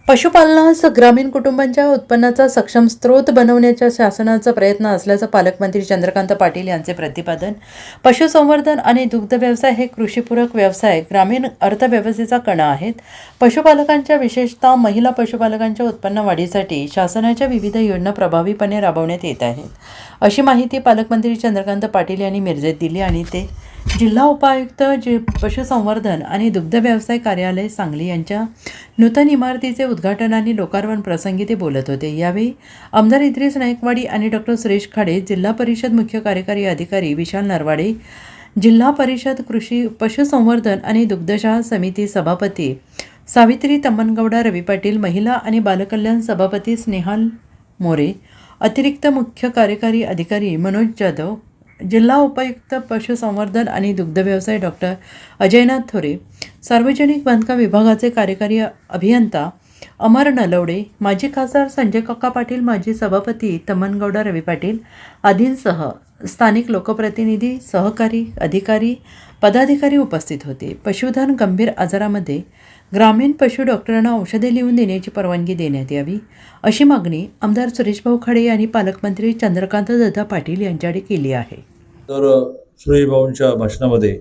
पशुपालनास ग्रामीण कुटुंबांच्या उत्पन्नाचा सक्षम स्रोत बनवण्याचा शासनाचा प्रयत्न असल्याचं पालकमंत्री चंद्रकांत पाटील यांचे प्रतिपादन. पशुसंवर्धन आणि दुग्ध व्यवसाय हे कृषीपूरक व्यवसाय ग्रामीण अर्थव्यवस्थेचा कणा आहेत. पशुपालकांच्या, विशेषतः महिला पशुपालकांच्या उत्पन्न वाढीसाठी शासनाच्या विविध योजना प्रभावीपणे राबवण्यात येत आहेत, अशी माहिती पालकमंत्री चंद्रकांत पाटील यांनी मिरजेत दिली. आणि ते जिल्हा उपायुक्त पशुसंवर्धन आणि दुग्ध व्यवसाय कार्यालय सांगली यांच्या नूतन इमारतीचे उद्घाटन आणि लोकार्पण प्रसंगी ते बोलत होते. यावेळी आमदार इद्रिस नाईकवाडी आणि डॉक्टर सुरेश खाडे, जिल्हा परिषद मुख्य कार्यकारी अधिकारी विशाल नरवाडे, जिल्हा परिषद कृषी पशुसंवर्धन आणि दुग्धशाळा समिती सभापती सावित्री तम्मनगौडा रवी पाटील, महिला आणि बालकल्याण सभापती स्नेहाल मोरे, अतिरिक्त मुख्य कार्यकारी अधिकारी मनोज जाधव, जिल्हा उपायुक्त पशुसंवर्धन आणि दुग्ध व्यवसाय डॉक्टर अजयनाथ थोरे, सार्वजनिक बांधकाम विभागाचे कार्यकारी अभियंता अमर नलवडे, माजी खासदार संजय काका पाटील, माजी सभापती तम्मनगौडा रवी पाटील आदींसह स्थानिक लोकप्रतिनिधी, सहकारी, अधिकारी, पदाधिकारी उपस्थित होते. पशुधन गंभीर आजारामध्ये ग्रामीण पशु डॉक्टरांना औषधे लिहून देण्याची परवानगी देण्यात यावी, अशी मागणी आमदार सुरेशभाऊ खाडे यांनी पालकमंत्री चंद्रकांत दादा पाटील यांच्याकडे केली आहे. तर सुरेशभाऊंच्या भाषणामध्ये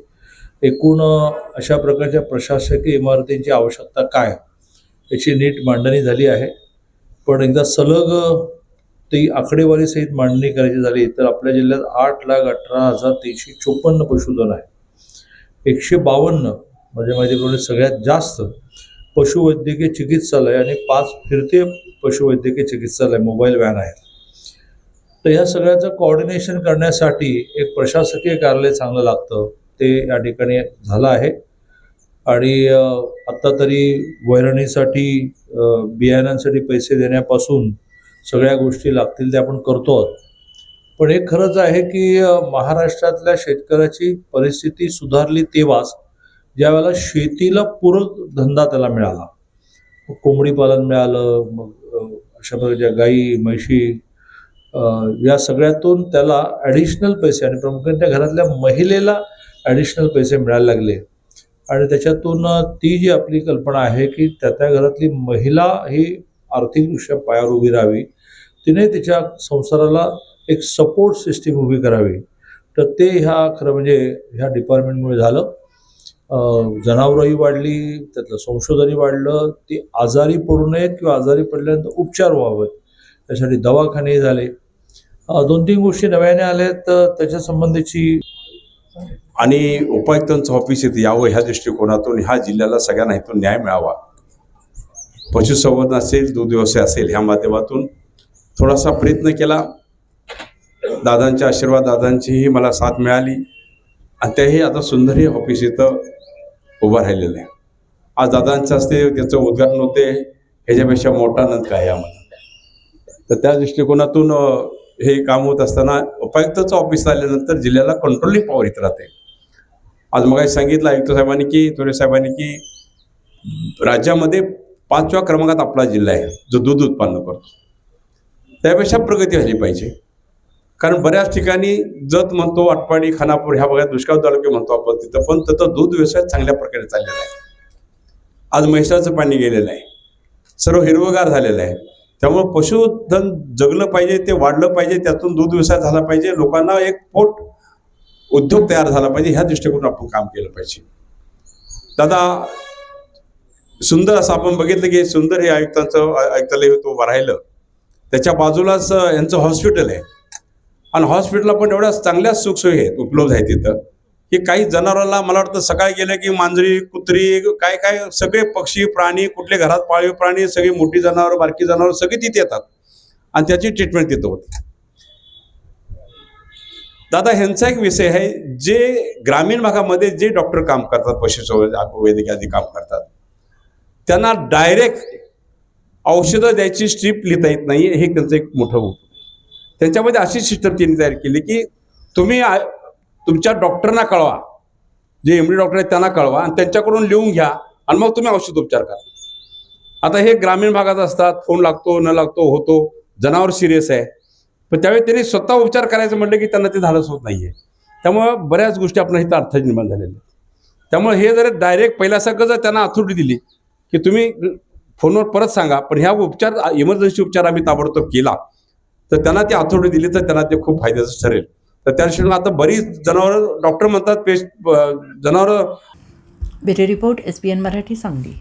एकूण अशा प्रकारच्या प्रशासकीय इमारतींची आवश्यकता काय याची नीट मांडणी झाली आहे. पण एकदा सलग ती आकडेवारी सहित मांडणी करायची झाली तर आपल्या जिल्ह्यात 8,18,354 पशुधन आहे. 152 म्हणजे माझ्याकडे सगळ्यात जास्त पशुवैद्यकीय चिकित्सालय आणि 5 फिरते पशुवैद्यकीय चिकित्सालय मोबाईल व्हॅन आहेत. तर ह्या सगळ्याचं कोऑर्डिनेशन करण्यासाठी एक प्रशासकीय कार्यालय चांगलं लागतं, ते या ठिकाणी झालं आहे. आणि आत्ता तरी वैरणीसाठी, बियाण्यांसाठी पैसे देण्यापासून सगळ्या गोष्टी लागतील ते आपण करतो आहोत. पण हे खरंच आहे की महाराष्ट्रातल्या शेतकऱ्याची परिस्थिती सुधारली तेव्हाच ज्यावेळेला शेतीला पूरक धंदा त्याला मिळाला. कोंबडी पालन मिळालं, मग अशा प्रकारच्या गाई, म्हशी, या सगळ्यातून त्याला ॲडिशनल पैसे आणि प्रामुख्याने त्या घरातल्या महिलेला ॲडिशनल पैसे मिळायला लागले. आणि त्याच्यातून ती जी आपली कल्पना आहे की त्या घरातली महिला ही आर्थिकदृष्ट्या पायावर उभी राहावी, तिने तिच्या संसाराला एक सपोर्ट सिस्टीम उभी करावी, तर ते खरं म्हणजे ह्या डिपार्टमेंटमुळे झालं. जनावरंही वाढली, त्यातलं संशोधनही वाढलं, ती आजारी पडू नयेत किंवा आजारी पडल्यानंतर उपचार व्हावेत त्यासाठी दवाखानेही झाले. 2-3 गोष्टी नव्याने आल्या तर त्याच्या संबंधीची आणि उपायुक्तांचं ऑफिस इथे यावं ह्या दृष्टिकोनातून ह्या जिल्ह्याला सगळ्यांना इथून न्याय मिळावा. पशुसंवर्धन असेल, दूध व्यवसाय असेल, ह्या माध्यमातून थोडासा प्रयत्न केला. दादांचे आशीर्वाद, दादांचीही मला साथ मिळाली आणि तेही आता सुंदर हे ऑफिस इथं उभं राहिलेलं आहे. आज दादांचं असते, त्याचं उद्घाटन होते, ह्याच्यापेक्षा मोठा आनंद काय आम्हाला. तर त्या दृष्टिकोनातून हे काम होत असताना उपायुक्ताचं ऑफिस आल्यानंतर जिल्ह्याला कंट्रोलिंग पॉवर येत राहते. आज मग सांगितलं आयुक्त साहेबांनी की थोरे साहेबांनी की राज्यामध्ये 5व्या क्रमांकात आपला जिल्हा आहे जो दूध उत्पन्न करतो. त्यापेक्षा प्रगती झाली पाहिजे. कारण बऱ्याच ठिकाणी जत म्हणतो, आटपाडी, खानापूर ह्या भागात दुष्काळ तालुके म्हणतो आपण, तिथं पण तिथं दूध व्यवसाय चांगल्या प्रकारे चाललेला आहे. आज म्हैसाचं पाणी गेलेलं आहे, सर्व हिरवगार झालेलं आहे. त्यामुळे पशुधन जगलं पाहिजे, ते वाढलं पाहिजे, त्यातून दूध व्यवसाय झाला पाहिजे, लोकांना एक पोट उद्योग तयार झाला पाहिजे, ह्या दृष्टिकोनातून आपण काम केलं पाहिजे. दादा सुंदर असं आपण बघितलं की सुंदर हे आयुक्तालय उभं राहिलं, त्याच्या बाजूलाच यांचं हॉस्पिटल आहे आणि हॉस्पिटलला पण एवढ्या चांगल्या सुखसोयी आहेत, उपलब्ध आहेत तिथं की काही जनावरांना मला वाटतं सकाळी गेलं की मांजरी, कुत्री, काय काय सगळे पक्षी, प्राणी, कुठले घरात पाळीव प्राणी, सगळी मोठी जनावरं, बारकी जनावरं सगळी तिथे येतात आणि त्याची ट्रीटमेंट तिथं होते. दादा ह्यांचा एक विषय आहे, जे ग्रामीण भागामध्ये जे डॉक्टर काम करतात, पशुवैद्यकीय काम करतात, त्यांना डायरेक्ट औषधं द्यायची स्ट्रीप लिहिता येत नाही, हे त्यांचं एक मोठं होतं. त्यांच्यामध्ये अशी सिस्टम त्यांनी तयार केली की तुम्ही तुमच्या डॉक्टरना कळवा, जे एमडी डॉक्टर आहेत त्यांना कळवा आणि त्यांच्याकडून लिहून घ्या आणि मग तुम्ही औषधोपचार करा. आता हे ग्रामीण भागात असतात, फोन लागतो न लागतो होतो, जनावर सिरियस आहे, पण त्यावेळी त्यांनी स्वतः उपचार करायचं म्हटलं की त्यांना ते धाडस होत नाहीये. त्यामुळं बऱ्याच गोष्टी आपण इथं अर्थ निर्माण झालेल्या. त्यामुळे हे जर डायरेक्ट पहिल्यासारखं जर त्यांना अथॉरिटी दिली की तुम्ही फोनवर परत सांगा, पण ह्या उपचार इमर्जन्सी उपचार आम्ही ताबडतोब केला तर त्यांना ती अथॉरिटी दिली तर त्यांना ते खूप फायद्याचं ठरेल. तर त्या दृष्टीने आता बरीच जनावरं डॉक्टर म्हणतात जनावरं. Bureau report SBN Marathi Sangli.